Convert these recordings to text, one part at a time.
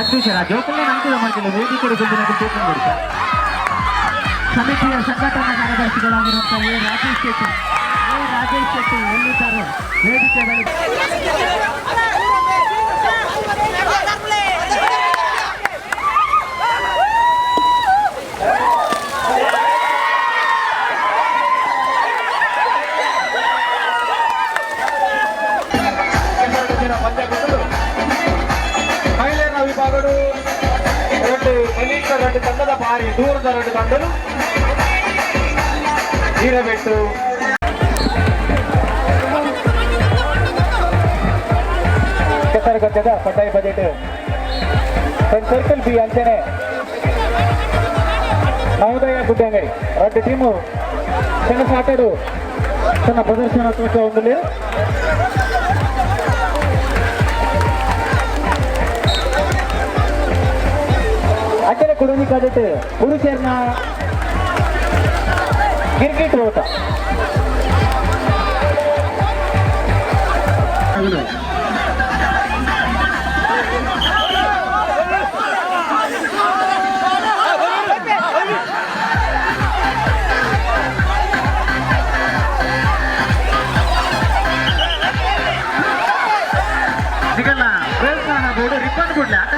ನಿಮಿಷ ಜೋಕಲ್ನ ಅನುಕೂಲ ಮಾಡಿಲ್ಲ ವೇದಿಕೆ ಗುಂಪಿನ ಟೋಕನ್ ಕೊಡ್ತಾ ಸಮಿತಿಯ ಸಂಘಟನಾ ಕಾರ್ಯದರ್ಶಿಗಳಾಗಿರುವಂತಹ ರಾಜೇಶ್ ಶೆಟ್ಟಿ ಎಲ್ಲಿದ್ದಾರೆ ವೇದಿಕೆ ಬಳಿ మహిళల విభాగంలో రెండు ತಂಡದ ಭಾರಿ ದೂರದ ಎರಡು ತಂಡలు ನೀರಬೆಟ್ಟು ಕೆಸರಗದ್ದೆದ ಕಡ್ಡಾಯ ಬಜೆಟ್ ಸರ್ಕಲ್ ಬಿ ಅಂಚನೆ ನವೋದಯ ಗುಡ್ಡಂಗಡಿ రెండు టీము సెనసాటడు తన ప్రదర్శనాత్మక ఉంది ಅಡ್ಡರ ಕುಡುಮಿ ಕಾದಿಟ್ಟು ಪುರುಷರನ್ನ ಕ್ರಿಕೆಟ್ ಓಟ ಸಿಗಲ್ಲ ಬೋರ್ಡು ರಿಬ್ಬನ್ ಕೊಡ್ಲಿ ಆಟ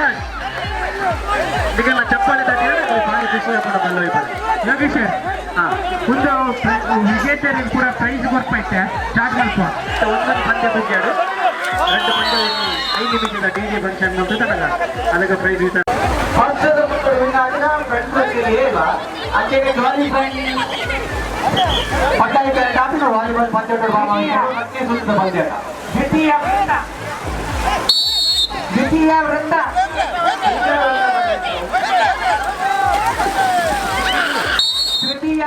ಇದಕ್ಕೆಲ್ಲ ಚಪ್ಪಾಳೆ ತಟ್ಟಿ ಭಾರಿ ಖುಷಿ ಬಲ್ಲ ಯೋಗೇಶ್ ಒಂದು ವಿಜೇತರಿಗೆ ಕೂಡ ಪ್ರೈಸ್ ಬರ್ಪೈತೆ ಸ್ಟಾರ್ಟ್ ಮಾಡ್ಕೊ ಒಂದೊಂದು ಪಂದ್ಯ ಮುಗಿಯಾಡು రెండు ಪಂದ್ಯ 5 ನಿಮಿಷದ ಡಿಜೆ ಫಂಕ್ಷನ್ ನೋಡ್ತಾನಲ್ಲ ಅದಕ್ಕೆ ಪ್ರೈಸ್ ಇರ್ತಾರೆ ವರ್ಷದ ಮುಂದೆ ವಿನಾಡಿನ ಫ್ರೆಂಡ್ಸ್ಗೆ ಏವಾ ಅಲ್ಲಿಗೆ ವಾಲಿಬಾಲ್ ಪಟ್ಟಾಯಿ ಕಾಪಿನ ವಾಲಿಬಾಲ್ ಪಂದ್ಯ ಮತ್ತೆ ಸುತ್ತದ ಪಂದ್ಯ ದ್ವಿತೀಯ ವೃಂದ ತೃತೀಯ